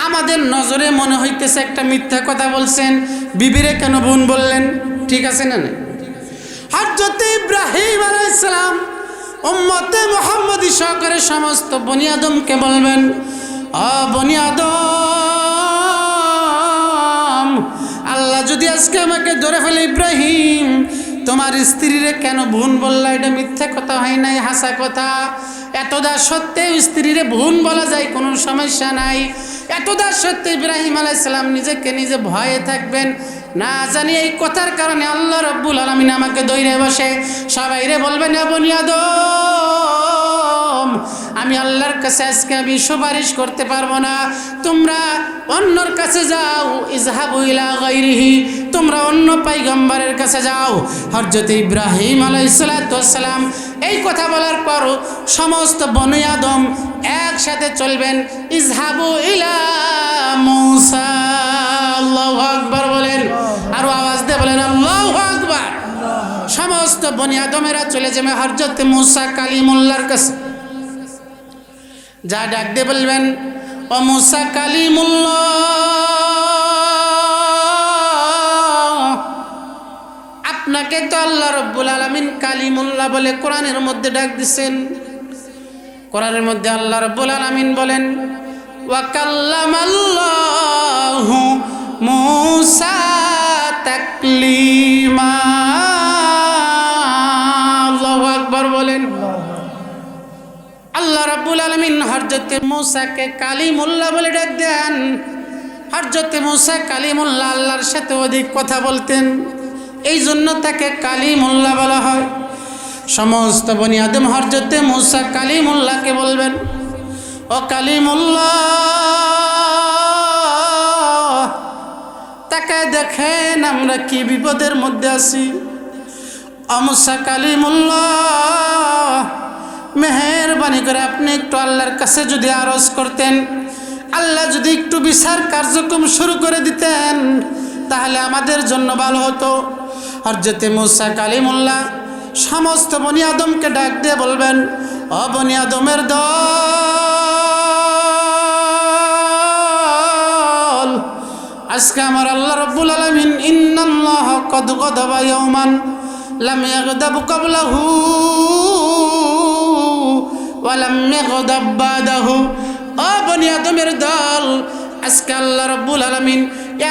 আমাদের নজরে মনে হইতেছে একটা মিথ্যা কথা বলছেন, বিবিরে কেন বোন বললেন? ঠিক আছে না? হযরত ইব্রাহিম আলাইহিস সালাম উম্মতে মুহাম্মদী সহকারে সমস্ত বনি আদমকে বলবেন, বনি আদম, আল্লাহ যদি আজকে আমাকে ধরে ফেলে, ইব্রাহিম তোমার স্ত্রীরে কেন বোন বললা? এটা মিথ্যা কথা হয় নাই, হাসা কথা। এতদা সত্ত্বেও স্ত্রীরে বোন বলা যায়, কোনো সমস্যা নাই। এতদা সত্ত্বে ইব্রাহিম আলাইহিস সালাম নিজেকে নিজে ভয়ে থাকবেন, না জানি এই কথার কারণে আল্লাহ রাব্বুল আলামিন আমাকে ধরে বসে সবাইরে বলবেন, বনি আদম আমি আল্লাহর কাছে আজকে আমি সুপারিশ করতে পারবো না, তোমরা অন্যর কাছে যাও, ইযহাবু ইলা গায়রিহি, তোমরা অন্য পয়গম্বরের কাছে যাও। হযরত ইব্রাহিম আলাইহিস সালাম এই কথা বলার পর সমস্ত বনি আদম একসাথে চলবেন, ইযহাবু ইলা মূসা। আল্লাহু আকবার বলেন, আরো আওয়াজ দিয়ে বলেন আল্লাহু আকবার। সমস্ত বনি আদমেরা চলে যাবে হযরত মূসা কালিমুল্লাহর কাছে। যা ডাক দিয়ে বলবেন, ও মূসা কালিমুল্লাহ, আপনাকে তো আল্লাহ রাব্বুল আলামিন কালিমুল্লাহ বলে কোরআনের মধ্যে ডাক দিচ্ছেন। কোরআনের মধ্যে আল্লাহ রাব্বুল আলামিন বলেন, ওয়া কাল্লামাল্লাহু মূসা তাকলিমা। আকবার বলেন। আল্লাহ রাব্বুল আলামিন হযরতে মূসাকে কালিমুল্লাহ বলে ডাক দেন। হযরতে মূসা কালিমুল্লাহ, আল্লাহর সাথে অধিক কথা বলতেন, এই জন্য তাকে কালিমুল্লাহ বলা হয়। সমস্ত বনি আদম হযরতে মূসা কালিমুল্লাহকে বলবেন, ও কালিমুল্লাহ, তাকায় দেখেন আমরা কি বিপদের মধ্যে আছি। ও মূসা কালিমুল্লাহ, মেহেরবানি করে আপনি একটু আল্লাহর কাছে যদি আরজ করতেন, আল্লাহ যদি একটু বিচার কার্যক্রম শুরু করে দিতেন তাহলে আমাদের জন্য ভালো হতো। হযরতে মূসা কালিমুল্লাহ সমস্ত বনি আদমকে ডাক দিয়ে বলবেন, ও বনি আদমের দল, আজকে আমার আল্লাহ রাব্বুল আলামিন ইন্নাল্লাহ কদ গদাবা ইয়াওমান লাম ইয়াগদাব ক্বাবলাহু ওয়া লাম ইয়াগদাব বাদাহু। ও বনি আদমের দল, আজকে আল্লাহ রাব্বুল আলামিন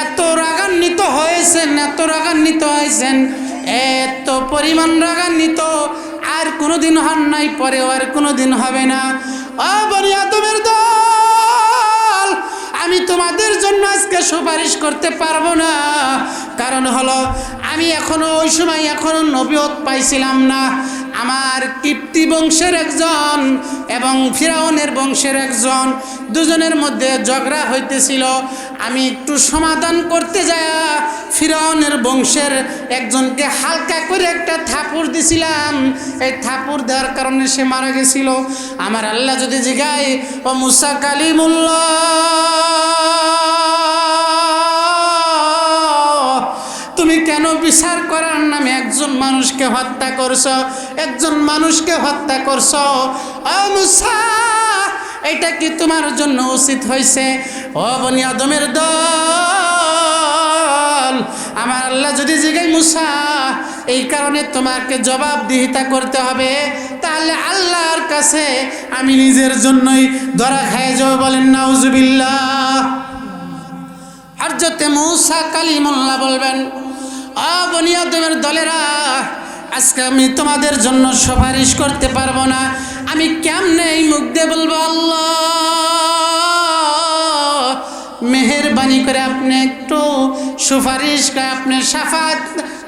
এত রাগান্বিত হয়েছেন, এত রাগান্বিত হয়েছেন, এত পরিমাণ রাগান্বিত আর কোনোদিন হন নাই, পরেও আর কোনোদিন হবে না। ও বনি আদমের দল, আমি তোমাদের জন্য আজকে সুপারিশ করতে পারবো না। কারণ হলো আমি এখনো ওই সময় এখনো নবুয়ত পাইছিলাম না। আমার কিপ্তি বংশের একজন এবং ফিরাউনের বংশের একজন, দুজনের মধ্যে ঝগড়া হইতেছিল। আমি একটু সমাধান করতে যায় ফিরাউনের বংশের একজনকে হালকা করে একটা থাপড় দিছিলাম। এই থাপড় দেওয়ার কারণে সে মারা গেছিল। আমার আল্লাহ যদি জিগায়, ও মূসা কালিমুল্লাহ, তুমি কেন বিচার করার নামে একজন মানুষকে হত্যা করছো, একজন মানুষকে হত্যা করছো? ও মূসা, এটা কি তোমার জন্য উচিত হয়েছে? ও বনি আদমের দল, আমার আল্লাহ যদি জিগাই মূসা এই কারণে তোমাকে জবাবদিহিতা করতে হবে, তাহলে আল্লাহর কাছে আমি নিজের জন্যই ধরা খাই যাব। বলেন নাউজুবিল্লাহ। হযরতে মূসা কালিমুল্লাহ বলবেন, ও বনি আদমের দলেরা, আজকে আমি তোমাদের জন্য সুপারিশ করতে পারবো না। আমি কেমনে এই মুখ দিয়ে বলবো, আল্লাহ মেহেরবানি করে আপনি একটু সুপারিশ করে আপনি শাফাত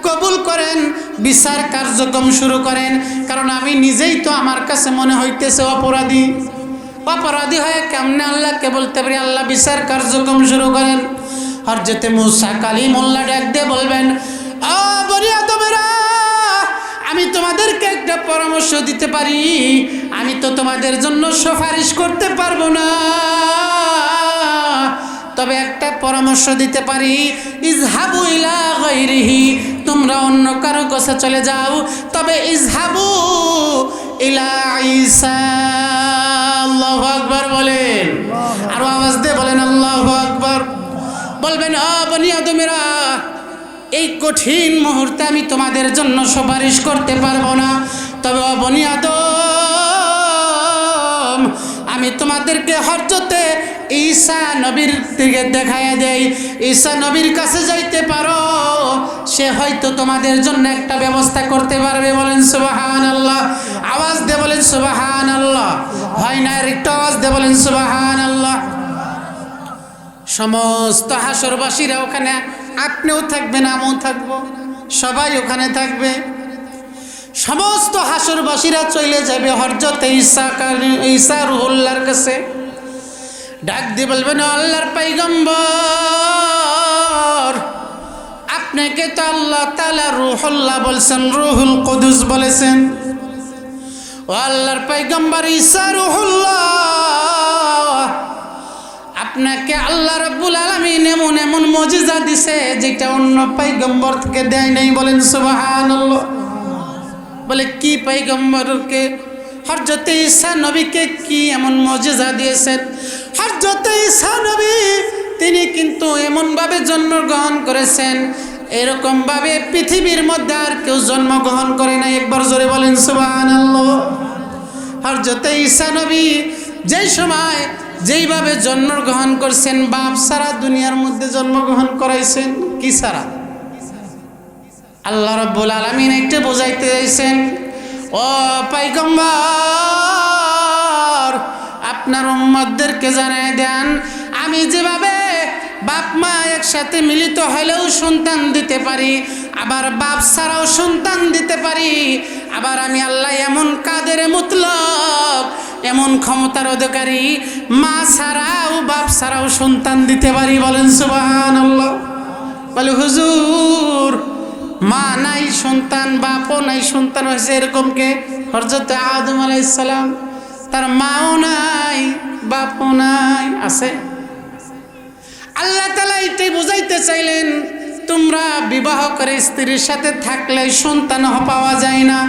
কবুল করেন, বিচার কার্যক্রম শুরু করেন। কারণ আমি নিজেই তো আমার কাছে মনে হইতেছে অপরাধী। অপরাধী হয়ে কেমনে আল্লাহকে বলতে পারি আল্লাহ বিচার কার্যক্রম শুরু করেন? হযরতে মূসা কালিমুল্লাহ ডাক দিয়ে বলবেন, ও বনি আদমেরা, আমি তোমাদেরকে একটা পরামর্শ দিতে পারি। আমি তো তোমাদের জন্য সুপারিশ করতে পারবো না, তবে একটা পরামর্শ দিতে পারি। ইজহাবু ইলা গায়রিহি, তোমরা অন্য কারো কাছে চলে যাও। তবে ইজহাবু ইলা ঈসা। আল্লাহু আকবার বলেন, আর আওয়াজ দিয়ে বলেন আল্লাহু আকবার। বলবেন, ও বনি আদমেরা, এই কঠিন মুহূর্তে আমি তোমাদের জন্য সুপারিশ করতে পারবো না। তবে ও বনি আদম, আমি তোমাদেরকে হযরতে ঈসা নবীর দিকে দেখাইয়া দেই। ঈসা নবীর কাছে যাইতে পারো, সে হয়তো তোমাদের জন্য একটা ব্যবস্থা করতে পারবে। বলেন সুবহানাল্লাহ। আওয়াজ দিয়ে বলেন সুবহানাল্লাহ। হয় না, একটু আওয়াজ দিয়ে বলেন সুবহানাল্লাহ। সমস্ত হাসরবাসীরা ওখানে, আপনিও থাকবেন, আমিও থাকবো, সবাই ওখানে থাকবে। সমস্ত হাসরবাসীরা চলে যাবে হযরতে ঈসা রুহুল্লাহর কাছে। ডাক দিয়ে বলবেন, আল্লাহর পয়গম্বর, আপনাকে তো আল্লাহ তাআলা রুহুল্লাহ বলছেন, রুহুল কুদুস বলেছেন। ও আল্লাহর পয়গম্বর ঈসা রুহুল্লাহ, আপনাকে আল্লাহ রাব্বুল আলামিন এমন এমন মুজিজা দিছে যেটা অন্য পয়গম্বর থেকে দেয় নাই। বলেন সুবহানাল্লাহ। বলে কি পয়গম্বরকে? হযরতে ঈসা নবীকে কি এমন মুজিজা দিয়েছেন? হযরতে ঈসা নবী তিনি কিন্তু এমনভাবে জন্মগ্রহণ করেছেন, এরকমভাবে পৃথিবীর মধ্যে আর কেউ জন্মগ্রহণ করে নাই। একবার জোরে বলেন সুবহানাল্লাহ। হযরতে ঈসা নবী যেই সময় যেইভাবে জন্মগ্রহণ করছেন, বাপ সারা দুনিয়ার মধ্যে জন্মগ্রহণ করাইছেন। কি সারা? আল্লাহ রাব্বুল আলামিন একটু বোঝাইতে চাইছেন, ও পয়গম্বর, আপনার উম্মতদেরকে জানাই দেন, আমি যেভাবে বাপ মা একসাথে মিলিত হলেও সন্তান দিতে পারি, আবার বাপ ছাড়াও সন্তান দিতে পারি, আবার আমি আল্লাহ এমন কাদের মুতলক, এমন ক্ষমতার অধিকারী, মা ছাড়াও বাপ ছাড়াও সন্তান দিতে পারি। বলেন সুবহানাল্লাহ। বলে হুজুর, মা নাই সন্তান, বাপও নাই সন্তান হয়েছে এরকম কে? হযরত আদম আলাইহিস সালাম, তার মাও নাই বাপও নাই, আছে? আল্লাহ তাআলা এটাই বুঝাইতে চাইলেন, তোমরা বিবাহ করে স্ত্রীর সাথে থাকলে সন্তান পাওয়া যায় না,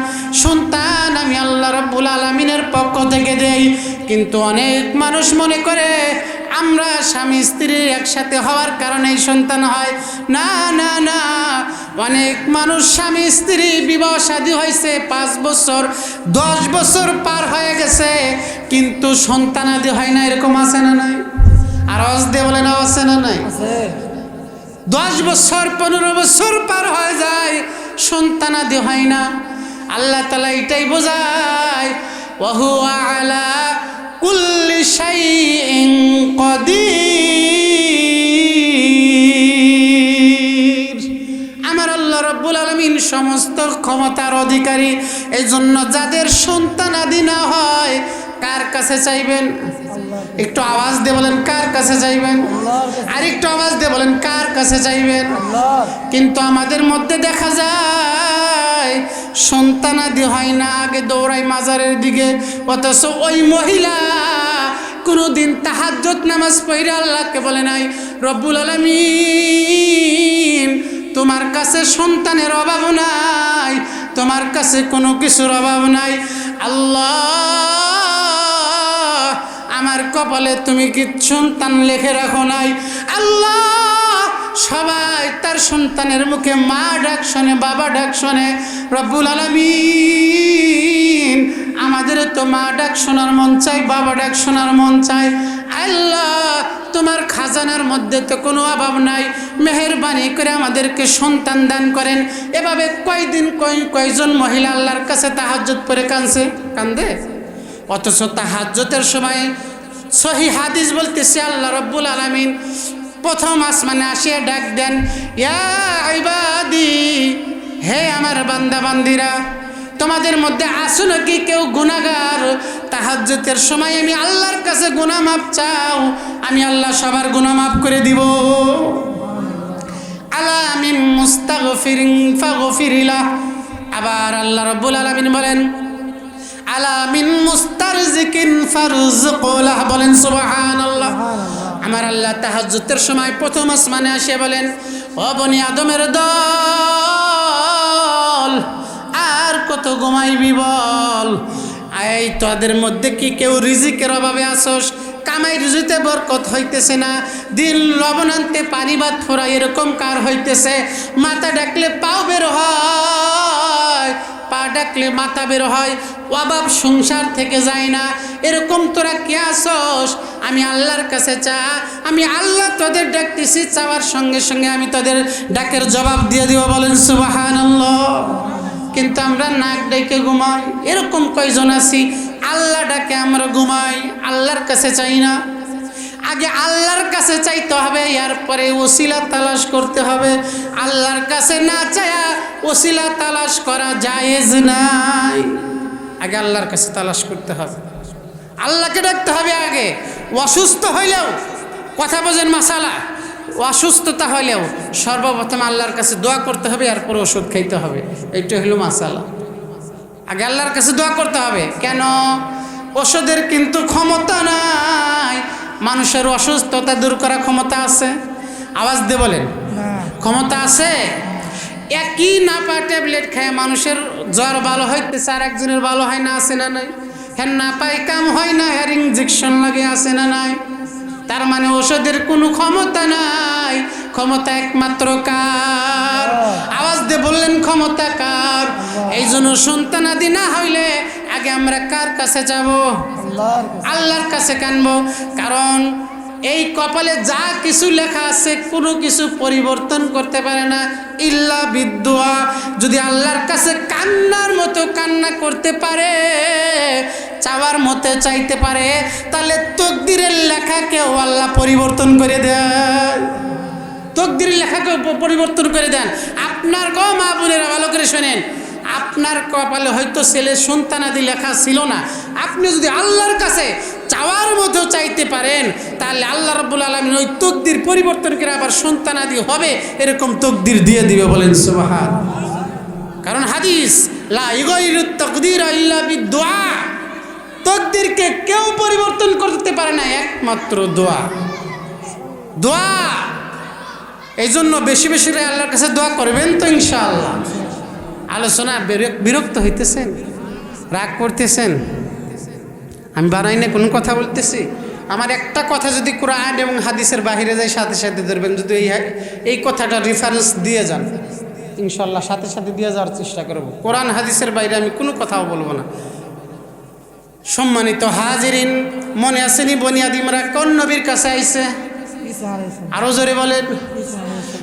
সন্তান আমি আল্লাহ রাব্বুল আলামিনের পক্ষ থেকে দেই। কিন্তু অনেক মানুষ মনে করে আমরা স্বামী স্ত্রী একসাথে হওয়ার কারণেই সন্তান হয়। না না না, অনেক মানুষ স্বামী স্ত্রী বিবাহ শাদী হয়েছে 5 বছর 10 বছর পার হয়ে গেছে, কিন্তু সন্তানাদি হয় না, এরকম আছে না নাই? আর আওয়াজ দিয়ে বলে না, আছে না নাই? 10 বছর 15 বছর পার হয়ে যায়, সন্তানাদি হয় না। আল্লাহ তাআলা এটাই বোঝায়, ওয়া হুয়া আলা কুল্লি শাইইন কাদির। আমার আল্লাহ রাব্বুল আলামিন সমস্ত ক্ষমতার অধিকারী। এই জন্য যাদের সন্তানাদি না হয়, কার কাছে চাইবেন? একটু আওয়াজ দিয়ে বলেন, কার কাছে চাইবেন? আর একটু আওয়াজ দিয়ে বলেন, কার কাছে চাইবেন? কিন্তু আমাদের মধ্যে দেখা যায় সন্তানাদি হয় না, আগে দৌড়াই মাজারের দিকে, অথচ ওই মহিলা কোনোদিন তাহাজ্জুদ নামাজ পড়ে আল্লাহকে বলে নাই, রব্বুল আলামিন তোমার কাছে সন্তানের অভাব নাই, তোমার কাছে কোনো কিছুর অভাব নাই, আল্লাহ আমার কপালে তুমি কি সন্তান লিখে রাখো নাই? আল্লাহ সবাই তার সন্তানের মুখে মা ডাক শোনে, বাবা ডাক শোনে, রব্বুল আলামিন আমাদের তো মা ডাক শোনার মন চাই, বাবা ডাক শোনার মন চাই। আল্লাহ তোমার খাজানার মধ্যে তো কোনো অভাব নাই, মেহেরবানি করে আমাদেরকে সন্তান দান করেন। এভাবে কয়দিন কয়জন মহিলা আল্লাহর কাছে তাহাজ্জুদ পড়ে কান্দে, অথচ তাহাজ্জুদের সময় সহিহ হাদিস বলতেছে আল্লাহ রাব্বুল আলামিন প্রথম আসমানে আসিয়া ডাক দেন, ইয়া ইবাদি, হে আমার বান্দা বান্দিরা, তোমাদের মধ্যে আসো নাকি কেউ গুনাহগার? তাহাজ্জুদের সময় আমি আল্লাহর কাছে গুনাহ মাফ চাও, আমি আল্লাহ সবার গুনাহ মাফ করে দিব। আলা মিন মুস্তাগফিরিন ফাগফিরিলা। আবার আল্লাহ রাব্বুল আলামিন বলেন, আলা মিন মুস্তারজিকিন ফারজুকুলাহ। বলেন সুবহানাল্লাহ। আমার আল্লাহ তাহাজ্জুদের সময় প্রথম আসমানে আসে বলেন, ও বনি আদমের দল, আর কত ঘুমাইবি বল? এই তোদের মধ্যে কি কেউ রিজিকের অভাবে আসোস? কামাই রুজিতে বরকত হইতেছে না, দিন লবণ আনতে পানি ভাত ফোরা এরকম কার হইতেছে? মাথা ডাকলে পাও বের হয়, পা ডাকলে মাথা বের হয়, অভাব সংসার থেকে যায় না, এরকম তোরা কে আসোস? আমি আল্লাহর কাছে চা, আমি আল্লাহ তোদের ডাকতেছি, চাওয়ার সঙ্গে সঙ্গে আমি তোদের ডাকের জবাব দিয়ে দিব। বলেন সুবহানাল্লাহ। কিন্তু আমরা নাক ডেকে ঘুমাই, এরকম কয়জন আছি? আল্লাহ ডাকে আমরা ঘুমাই, আল্লাহর কাছে চাই না। আগে আল্লাহর কাছে চাইতে হবে, এরপরে ওসিলা তালাশ করতে হবে। আল্লাহর কাছে না চায়া ওসিলা তালাশ করা জায়েজ নাই। আগে আল্লাহর কাছে তালাশ করতে হবে, আল্লাহকে ডাকতে হবে আগে। অসুস্থ হইলেও, কথা বোঝেন মাসালা, অসুস্থতা হইলেও সর্বপ্রথম আল্লাহর কাছে দোয়া করতে হবে, এরপর ওষুধ খাইতে হবে। এইটা হলো মাসালা। আগে আল্লাহর কাছে দোয়া করতে হবে। কেন? ওষুধের কিন্তু ক্ষমতা নাই। মানুষের অসুস্থতা দূর করার ক্ষমতা আছে? আওয়াজ দিয়ে বলেন, ক্ষমতা আছে? একই নাপা ট্যাবলেট খায় মানুষের জ্বর ভালো হইতেছে, আর একজনের ভালো হয় না, আছে না নাই? হ্যাঁ, নাপাই কাম হয় না, হ্যাঁ ইঞ্জেকশন লাগে, আছে না নাই? তার মানে ওষুধের কোনো ক্ষমতা নাই। ক্ষমতা একমাত্র কার? আওয়াজ দিয়ে বললেন, ক্ষমতা কার? এই জন্য সন্তানাদি না হইলে আগে আমরা কার কাছে যাব? আল্লাহর কাছে কানবো। কারণ এই কপালে যা কিছু লেখা আছে কোনো কিছু পরিবর্তন করতে পারে না ইল্লা বিদুয়া। যদি আল্লাহর কাছে কান্নার মতো কান্না করতে পারে, চাওয়ার মতো চাইতে পারে, তাহলে তকদিরের লেখাকেও আল্লাহ পরিবর্তন করে দেয়। তকদিরের লেখাকেও পরিবর্তন করে দেন। আপনার গো মা বোনেরা ভালো করে শোনেন, আপনার কপালে হয়তো ছেলে সন্তানাদি লেখা ছিল না, আপনি যদি আল্লাহর কাছে চাওয়ার মতো চাইতে পারেন, তাহলে আল্লাহ রাব্বুল আলামিন ওই তকদির পরিবর্তন করে আবার সন্তানাদি হবে এরকম তকদির দিয়ে দিবে। বলেন সুবহান। কারণ হাদিস লা ইগাইরুত তাকদির ইল্লা বিদুআ, তকদিরকে কেউ পরিবর্তন করতে পারে না, একমাত্র দোয়া। দোয়া এই জন্য বেশি বেশি আল্লাহর কাছে দোয়া করবেন তো ইনশাআল্লাহ। আলোচনা বিরক্ত হইতেছেন, রাগ করতেছেন, আমি বানাই না কোনো কথা বলতেছি। আমার একটা কথা যদি কোরআন এবং হাদিসের বাহিরে যায় সাথে সাথে ধরবেন। যদি এই কথাটা রেফারেন্স দিয়ে যান ইনশাআল্লাহ সাথে সাথে দিয়ে যাওয়ার চেষ্টা করব। কোরআন হাদিসের বাইরে আমি কোনো কথাও বলবো না। সম্মানিত হাজিরিন, মনে আসেনি বনিয়াদিমরা কোন নবীর কাছে আইছে? আরো জোরে বলেন।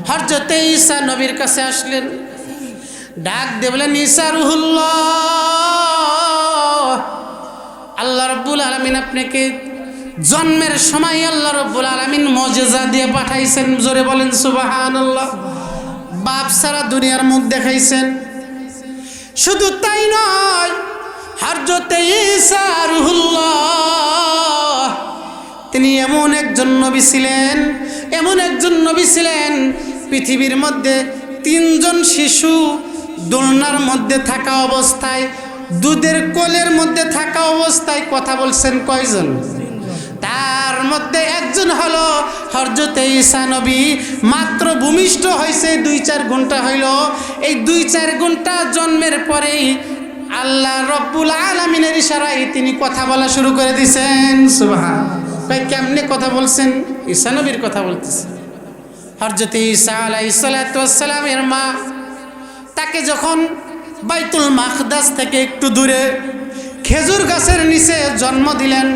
হযরতে ঈসা নবীর কাছে আসলেন, ডাক দিয়ে বলেন ঈসা রুহুল্লাহ, আল্লাহ রাব্বুল আলামিন আপনাকে জন্মের সময় আল্লাহ রাব্বুল আলামিন মুজিজা দিয়ে পাঠাইছেন। জোরে বলেন সুবহানাল্লাহ। বাপ সারা দুনিয়ার মুখ দেখাইছেন। শুধু তাই নয়, হযরতে ঈসা রুহুল্লাহ তিনি এমন একজন নবী ছিলেন, এমন একজন নবী ছিলেন, পৃথিবীর মধ্যে 3 জন শিশু দোলনার মধ্যে থাকা অবস্থায়, দুধের কোলের মধ্যে থাকা অবস্থায় কথা বলছেন কয়জন? তার মধ্যে একজন হলো হযরতে ঈসা নবী। মাত্র ভূমিষ্ঠ হয়েছে 2-4 ঘন্টা হইল। এই 2-4 ঘন্টা জন্মের পরেই আল্লাহ রব্বুল আলামিনের ইশারায় তিনি কথা বলা শুরু করে দিয়েছেন। সুবহানাল্লাহ। ভাই কেমনে কথা বলছেন? ঈসা নবীর কথা বলতেছে। হযরতে ঈসা আলাইহিস সালাতু ওয়াস সালামের মা তাকে যখন বাইতুল মাকদাস থেকে একটু দূরে খেজুর গাছের নিচে জন্ম দিলেন,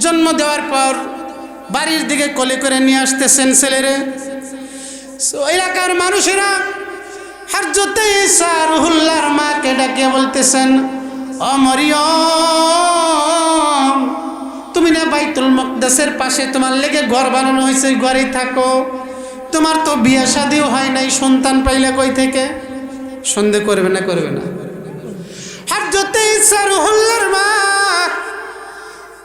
জন্ম দেওয়ার পর বাড়ির দিকে কোলে করে নিয়ে আসতেছেন ছেলেরে। এলাকার মানুষেরা হযরতে ঈসা রুহুল্লাহর মাকে ডাকে বলতেছেন, ও মরিয়ম, তুমি না বাইতুল মাকদাসের পাশে তোমার লেগে ঘর বানানো হয়েছে, ঘরেই থাকো, তোমার তো বিয়ে শাদিও হয় নাই, সন্তান পাইলে কই থেকে? সন্দেহ করবে না, করবে না। হযরতে ঈসা রুহুল্লাহর মা